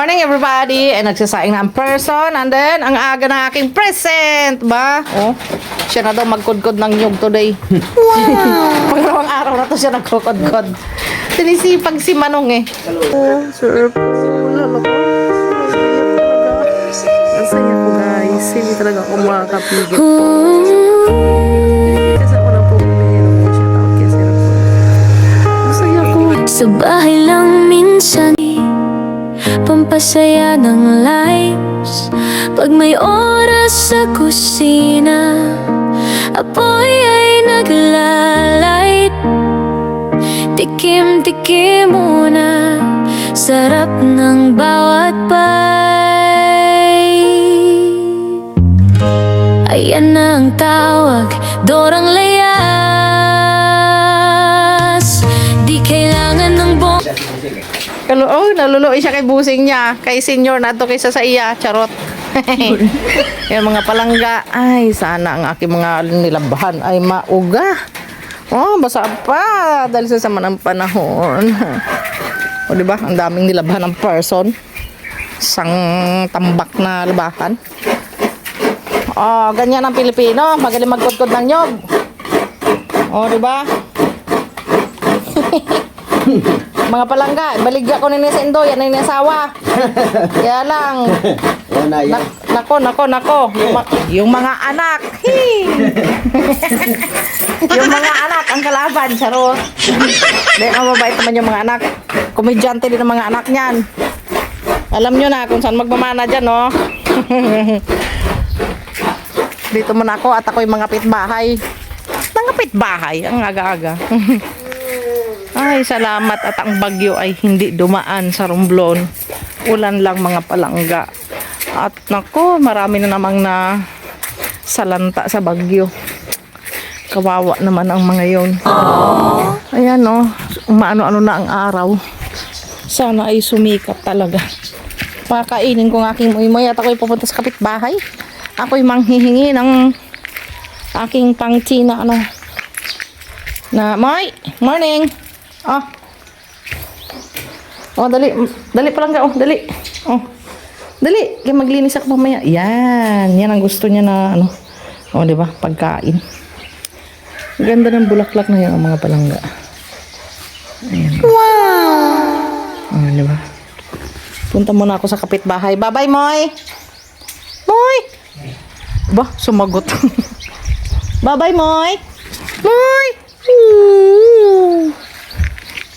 Morning everybody! Ay nagsasaing na ang person and then ang aga ng aking present ba? Oh, siya na daw magkudkod ng nyug today. Wow! Pagrawang araw na to siya nagkukudkod. Sinisipag si Manong eh. Sir, lalo ko. Nasaya ko guys. Hindi talaga ako makakapigit po. Kasi ako na po umiinom ko siya tawag kaya sir po. Nasaya ko. Sa bahay lang minsan pampasaya ng lives. Pag may oras sa kusina, apoy ay naglalight. Tikim-tikim muna, sarap ng bawat bite. Ayan na ang tawag, dorang layas. Di kailangan ng Naluloy siya kay busing niya. Kay senior na to kaysa sa iya. Charot. Yung mga palangga. Ay, sana ang aking mga nilabahan ay mauga. Oh, basa pa. Dahil sa sama ng panahon. O, diba? Ang daming nilabahan ng person. Isang tambak na labahan. Oh, ganyan ang Pilipino. Magaling magkudkod ng nyog. Oh, diba? Mga palangga, baligya ko nini sa indo, yan ang inasawa. Kaya lang. Nako. Yung mga anak. Yung mga anak, ang kalaban, charot. Dahil mababait naman yung mga anak. Komedyante din ang mga anak niyan. Alam nyo na kung saan magmamana dyan, no? Dito muna ako at ako yung mga pitbahay. Pitbahay, ang aga-aga. Ay, salamat at ang bagyo ay hindi dumaan sa Romblon. Ulan lang mga palangga. At nako, marami na namang na salanta sa bagyo. Kawawa naman ang mga yon. Ayan o, umaano-ano na ang araw. Sana ay sumikat talaga. Pakainin ko ng aking muy-muy at ako'y pupunta sa kapitbahay. Ako'y manghihingi ng aking pangtina na Moy, morning. Dali pa lang ka. Dali. Dali, kaya maglinis ako mamaya. Yan ang gusto niya na di ba? Pagkain. Ganda ng bulaklak na yan ang mga palangga. Ayan. Wow! Di ba? Punta muna ako sa kapitbahay. Bye-bye, Moy. Moy! Ba, sumagot. Bye-bye, Moy. Moy!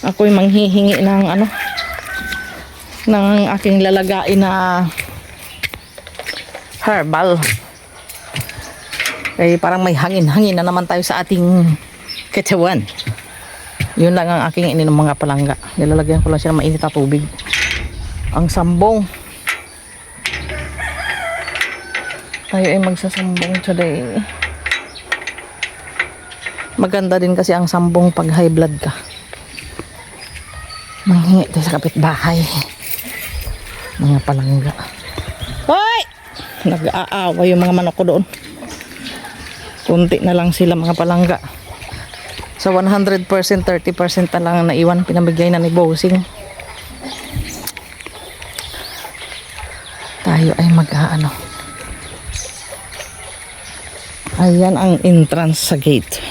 Ako'y manghihingi ng ng aking lalagain na herbal. Kaya parang may hangin-hangin na naman tayo sa ating katawan. Yun lang ang aking ininom mga palangga. Nilalagyan ko lang siya ng mainit na tubig. Ang sambong. Tayo ay magsasambong today. Maganda din kasi ang sambong pag high blood ka. Manghingi tayo sa kapitbahay. Mga palangga. Hoy! Nag-aawa yung mga manok ko doon. Kunti na lang sila mga palangga. Sa 100%, 30% na lang ang naiwan. Pinabigay na ni Bossing. Tayo ay mag-aano. Ayan ang entrance sa gate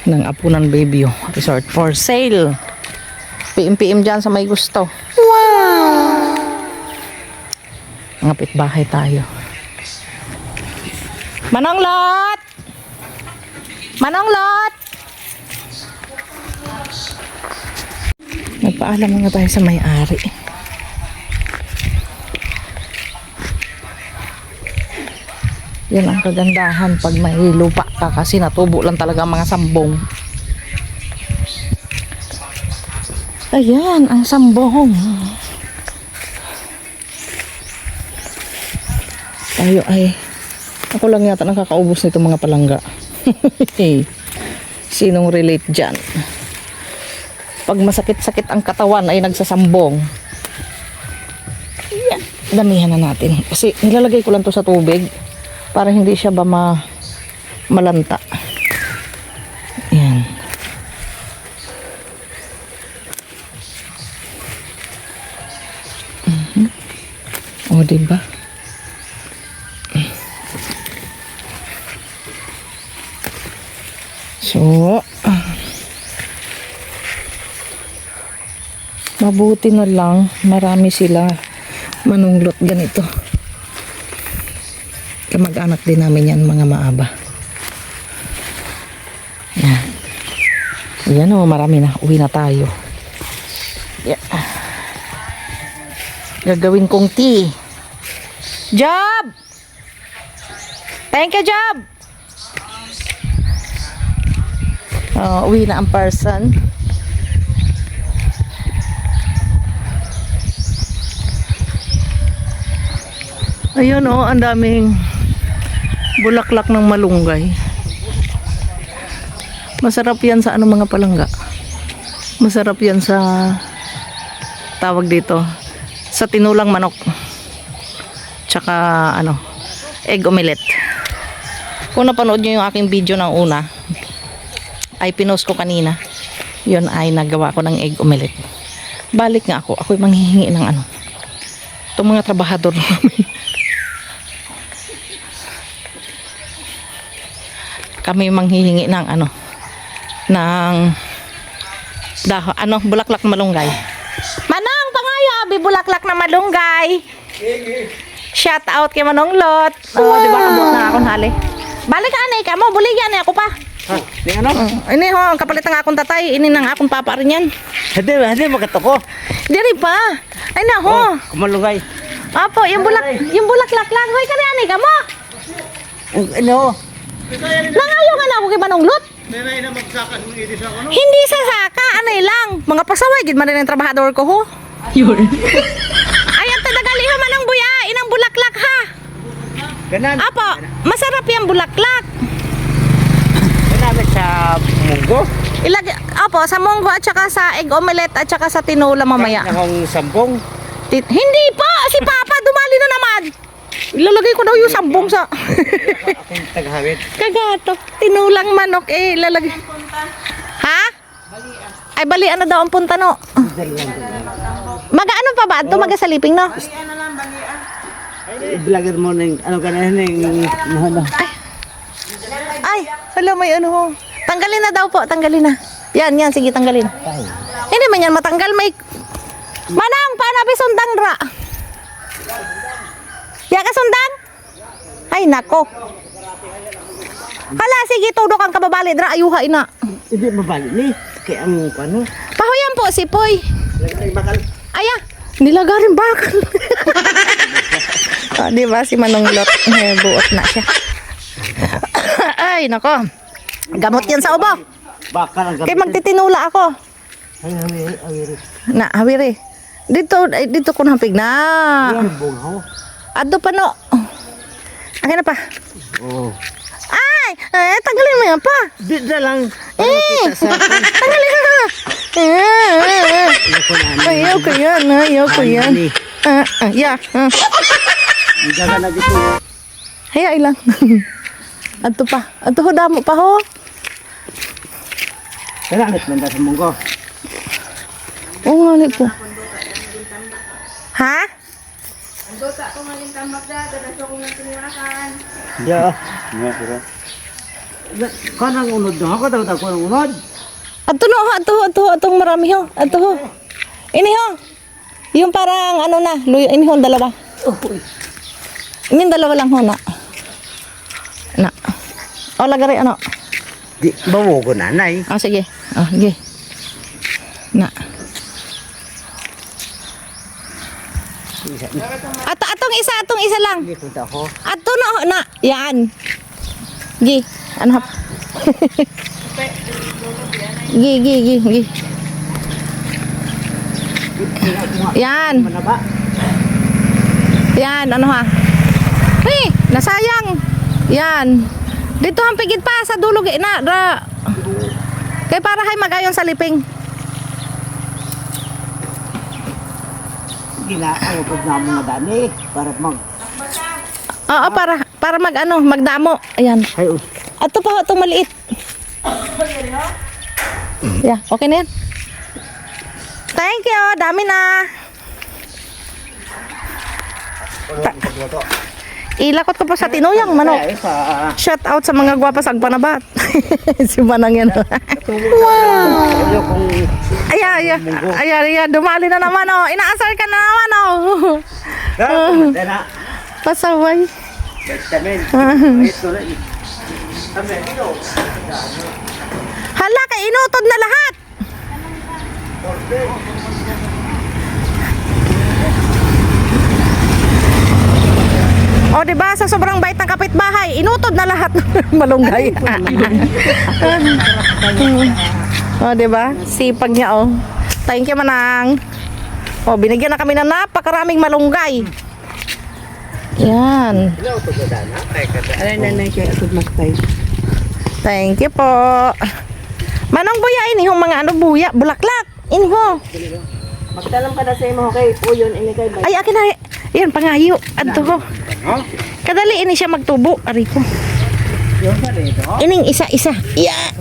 ng Apunan Baby Resort for sale. PM dyan sa may gusto. Wow! Mga pitbahay tayo. Manong Lot! Manong Lot! Nagpaalam nga tayo sa may-ari. Yan ang kagandahan pag may lupa ka kasi natubo lang talaga ang mga sambong. Ayan, ang sambong. Tayo ay, ako lang yata nakakaubos nito mga palangga. Sinong relate dyan? Pag masakit-sakit ang katawan ay nagsasambong. Ayan, damihan na natin. Kasi nilalagay ko lang to sa tubig para hindi siya ba malanta. Ayan. O, diba? So, mabuti na lang, marami sila manunglot ganito. Kamag-anak din namin yan, mga maaba. Yan. Yan o, marami na. Uwi na tayo. Yeah. Gagawin kong tea. Job! Thank you, Job! Oh, uwi na ang person. Ayun oh, ang daming bulaklak ng malunggay. Masarap yan sa ano mga palangga. Masarap yan sa tawag dito sa tinulang manok. Tsaka ano, egg omelette. Kung napanood nyo yung aking video ng una, ay pinost ko kanina. Yun ay nagawa ko ng egg omelette. Balik nga ako. Ako'y manghihingi ng ano. Itong mga trabahador namin. Kami manghihingi ng ano. Ng bulaklak na malunggay. Manang, pangayabi bulaklak na malunggay. Shout out kay Manong Lot. Oh, di ba kabot na akong hali. Balik ka anay ka mo, buligyan ako pa. Ha, di ano? Ini ho, ang kapalit ng akong tatay, ini nang akong papa rin yan. Hindi makato ko. Diri pa. Ay na ho. Kumalungay. Apo, yung bulaklak lang. Hoy, kani anay ka mo. Ano? Nangayo nga na ako kay Manong Lot. Hindi sa saka, anay lang. Mga pasaway, gid man rin ang trabahador ko ho. Yun. Ay, ang tadagali ho manang buya, inang bulaklak ha. Ganan. Apo, masarap yung bulaklak. Ganamit sa munggo. Apo, sa munggo at saka sa egg omelette at saka sa tinola mamaya. Akong sampung. Hindi pa, si Papa dumali na naman. Ilalagay ko daw yung sambong sa Akong taghawit. kagato. Tinulang manok ilalagay. Ha? Ay, balian na daw ang punta no. Mag-ano pa ba? Ito magasaliping no? I-vlogger mo ng ano ka na ano. Ay, hala may ano ho. Tanggalin na daw po, tanggalin na. Yan, sige tanggalin. Hindi man yan matanggal, may Manang, paano sundang ra? Ya ka sundang? Ay, nako. Hala, sige, tudok ang kababali dra, ayuha ina. Hindi mabalik ni. Kaya ang ano. Pahuyan po, si Poy. Lagay bakal. Aya, nilagarin bakal. Oh, di ba si Manong Lot, buot na siya. Ay, nako. Gamot yan sa ubo. Bakal ang Kay magtitinula ako. Ay, awiri. Na, hawiri. Dito ko nampig na. Yan, bungaw. Ado pa no. Akin na pa. Oo. Ay, tanggalin mo yan pa. Di na lang. Tanggalin mo. Ayaw ko yan. Yeah. Hindi ka na dito. Hayay lang. Ato pa. Ato ho, damo pa ho. Kailangan nanda sa munggo. Oo nga po. Ha? Yeah. Kanang unod na ako, dapat ako ng unod. Ato no, atong marami ho. Ato ho. Ini ho. Yung parang ano na, luyo, ini ho, dalawa. Ini dalawa lang ho na. Na. O, lagari ano. Di, bawo ko nanay. Ah, sige. Ah, sige. Na. Atong isa lang. Hindi punta ako. Ato na. Yan. Gi. Ano hap? Gi. Yan. Manaba. Yan, ano ha? Hey, nasayang. Yan. Dito ang pigit pa sa dulog na. Kay para hay magayon sa liping. Ginaaw ko na mga dani para mag Oo, para magdamo. Ayan. ay Ato pa itong maliit. Yeah, okay na yan. Thank you, dami na. Ilakot ko pa sa tinuyang manok. Ay, sa... Shout out sa mga gwapa sa Agpanabat. Si Manang yan. Wow! Kung... Ayan, dumali na naman oh. Inaasar ka na naman oh. na. Pasaway. Vitamin. Ito na. Amen. Hala, kay inutod na lahat. O, diba, sa sobrang bait ng kapitbahay, inutod na lahat ng malunggay. O, diba? Sipag niya, oh. Thank you, Manang. O, binigyan na kami ng napakaraming malunggay. Yan. Thank you po. Manang buya, ini yung mga ano buya, bulaklak. Ini ho. Magtalam ka na sa imo kay Puyon ini kay Ay, akin na. Yan, pangayo. Adto ho. Kadali ini siya magtubo. Ariko. Ining isa-isa. Yeah.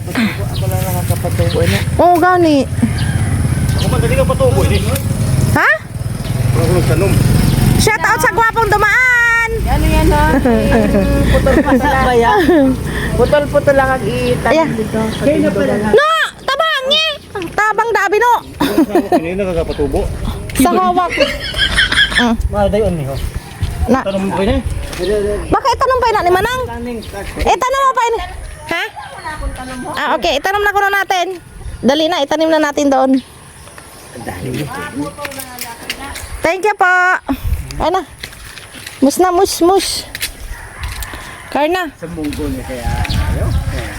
ako lang nakakapatubo na. Oo, gani. Ako man, dali ka patubo ini. Ha? Ako nagtanom. Shout out sa gwapong dumaan. Ano yan ha? Putol pa sa kaya. Putol-putol lang ang iitan Ayan. dito. Kaya pala. No! Tabang eh! Tabang dabi no! Kanina nakakapatubo. Sa hawak. Madayon niyo. Na. Tanong mo pa ini. Baka itanong pa ni Manang? Itanong mo pa ini. Ha? Okay. Itanong na ko na natin. Dali na, itanim na natin doon. Thank you po. Ano? Mus na, mus. Karna. Sa munggo niya kaya.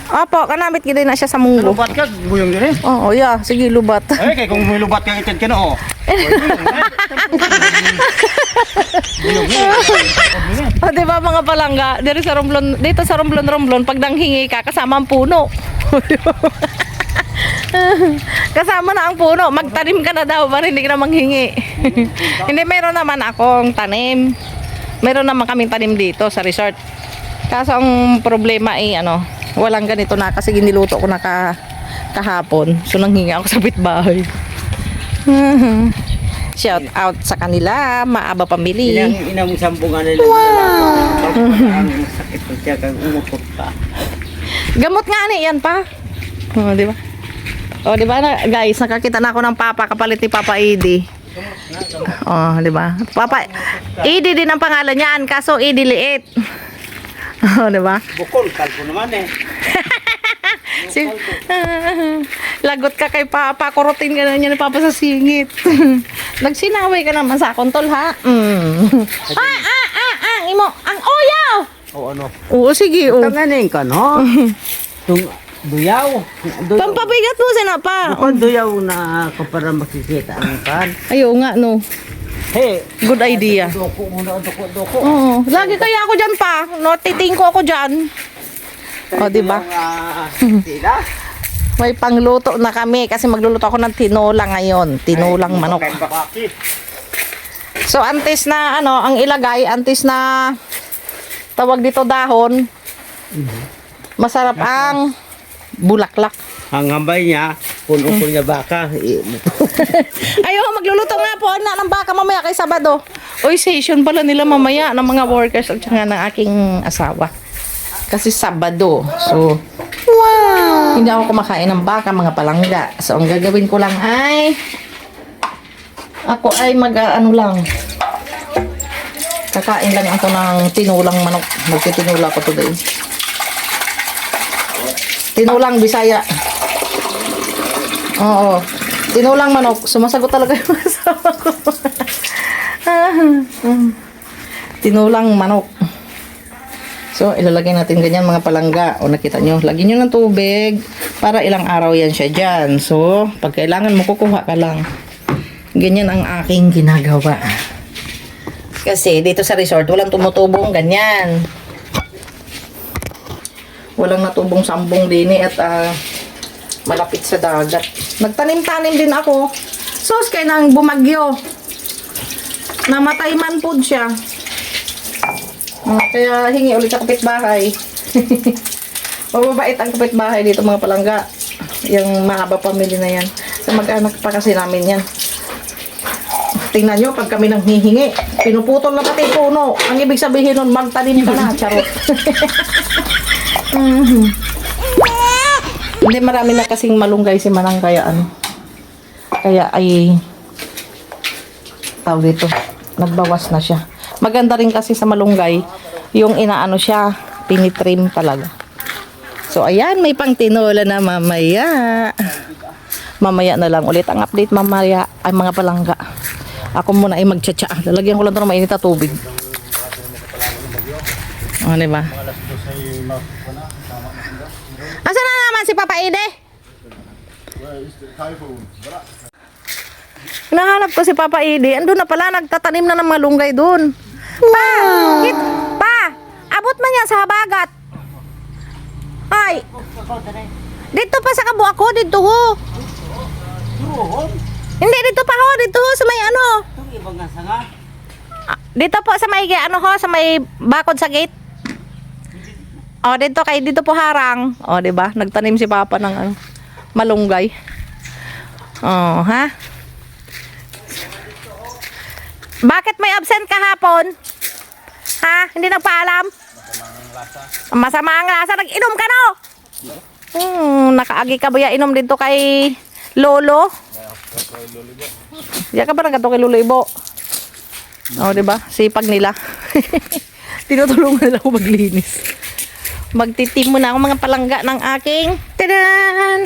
Opo, kanamit gid na siya sa munggo. Lubat ka, buyong din eh. Oo, yeah. Sige, lubat. Ay, kaya kung may lubat ka kitid ka na, oh. O, di ba mga palangga, dito sa Romblon, pag nanghingi ka, kasama ang puno. Kasama na ang puno, magtanim ka na daw, para hindi ka na manghingi. Hindi, meron naman akong tanim. Meron naman kaming tanim dito sa resort. Kaso ang problema ay walang ganito na kasi giniluto ko na kahapon. So nanghingi ako sa bitbahay. Shout out sa kanila, Maaba Pamili. Inang sambungan nila. Wow! Ang sakit po siya kang umupot pa. Gamot nga ni yan pa. Oh, di ba? Oh, di ba na, guys, nakakita na ako ng papa kapalit ni Papa Edi. Oh, di ba? Papa Edi din ang pangalan niyan, kaso Edi liit. Oh, di ba? Bukol, kalpo naman eh. Si lagot ka kay Papa, kurutin ka na niya ni Papa sa singit. Nagsinaway ka naman sa kontol, ha? Imo, ang oyaw! O ano? Oo, sige, oh. Tanganin ka, no? Duyaw. Pampabigat mo sina pa. Bukod duyaw na ako para makikita ang kan. Ayaw nga, no. Hey, Good idea. doko muna, doko. Oo. Lagi kaya ako dyan pa. No, titingko ako dyan. O, diba? Sila? May pangluto na kami kasi magluluto ako ng tinola ngayon. Tinolang manok. So, antes na, ang ilagay, antes na tawag dito dahon, masarap ang bulaklak. Ang hambay niya, puno niya baka. Ayaw, magluluto nga po ng baka mamaya kay Sabado. Uy, session pala nila mamaya ng mga workers at saka ng aking asawa. Kasi Sabado. So, wow! Hindi ako kumakain ng baka, mga palangga. So, ang gagawin ko lang ay ako ay lang. Kakain lang ako ng tinulang manok. Magtitinula ko today. Tinulang Bisaya. Oo. Tinulang manok. Sumasagot talaga yung asawa ko. Tinulang manok. So, ilalagay natin ganyan mga palangga. O, nakita nyo. Lagyan nyo ng tubig para ilang araw yan siya dyan. So, pag kailangan mo, kukuha ka lang. Ganyan ang aking ginagawa. Kasi dito sa resort, walang tumutubong ganyan. Walang natubong sambong din at malapit sa dagat. Nagtanim-tanim din ako. Sos, kaya nang bumagyo. Namatay man po siya. Kaya hingi ulit sa kapitbahay. Mababait ang kapitbahay dito mga palangga. Yung Mahaba Pamili na yan. Sa mag-anak pa kasi namin yan. Tingnan nyo, pag kami nang hihingi, pinuputol na pati puno. Ang ibig sabihin nun, magtanim ka na, charot. Hindi, marami na kasing malunggay si Manang, kaya ano. Kaya ay, tawag dito, nagbawas na siya. Maganda rin kasi sa malunggay, yung inaano siya, pinitrim talaga. So, ayan, may pang tinola na mamaya. Mamaya na lang ulit ang update mamaya ay mga palangga. Ako muna ay magtsatsa. Lalagyan ko lang ito ng mainit na tubig. O, diba? Asa na naman si Papa Ide? Hinahanap ko si Papa Ide. Andun na pala, nagtatanim na ng malunggay dun. Pa! Pa! Abot man yan sa habagat. Ay! Dito pa sa kabuak ko, dito ho. Hindi, dito pa ho, dito ho, sa may ano. Dito po sa may, ano ho, sa may bakod sa gate. O, dito kay, dito po harang. O, diba? Nagtanim si Papa ng ano, malunggay. O, ha? Bakit may absent kahapon? Ha? Hindi nagpaalam? Masama ang lasa. Nag-inom ka no? Nakaagi ka ba ya inom dito kay Lolo? Diyan ka ba nagato kay Lolo Ibo? O, diba? Sipag nila. Tinutulungan nila ako maglinis. Magtitim muna ako mga palangga ng aking tadan!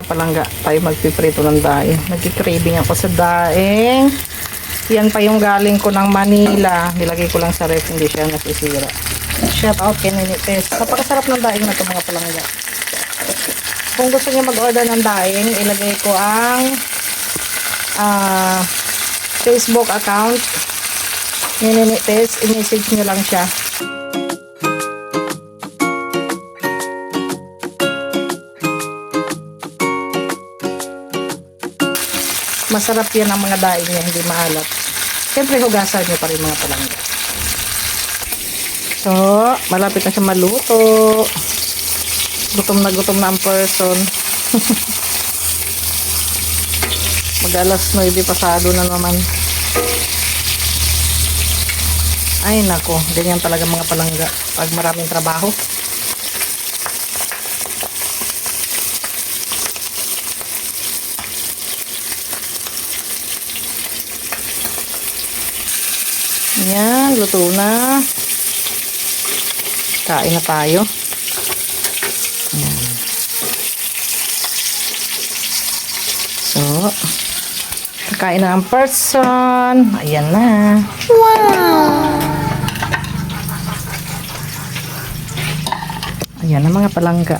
Palangga tayo magpiprito ng daing. Nagkikraving ako sa daing. Yan pa yung galing ko ng Manila. Nilagay ko lang sa ref, hindi siya nasisira. Shout out kay Ninites. Napakasarap ng daing na ito mga palangga. Kung gusto niyo mag-order ng daing, ilagay ko ang Facebook account ni Ninites. I-message nyo lang siya. Masarap yan ang mga daing niya, hindi maalat. Siyempre, hugasan nyo pa rin mga palangga. So, malapit na siya maluto. Gutom na ang person. Mag-alas 9 pasado na naman. Ay, nako. Ganyan talaga mga palangga. Pag maraming trabaho. Ayan, luto na. Kain na tayo. Ayan. So, kakain na ang person. Ayan na. Wow! Ayan na mga palangga.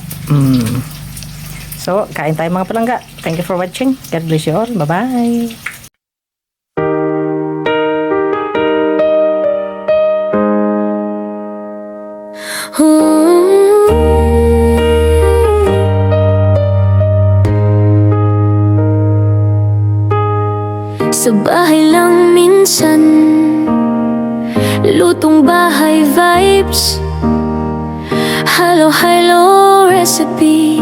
So, kain tayo mga palangga. Thank you for watching. God bless you all. Bye-bye. Sa bahay lang minsan, lutong bahay vibes, halo-halo recipe,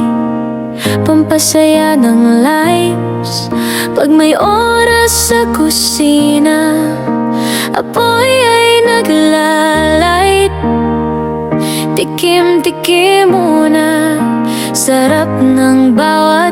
pampasaya ng lives. Pag may oras sa kusina, apoy ay naglalight. Tikim-tikim muna, sarap ng bawat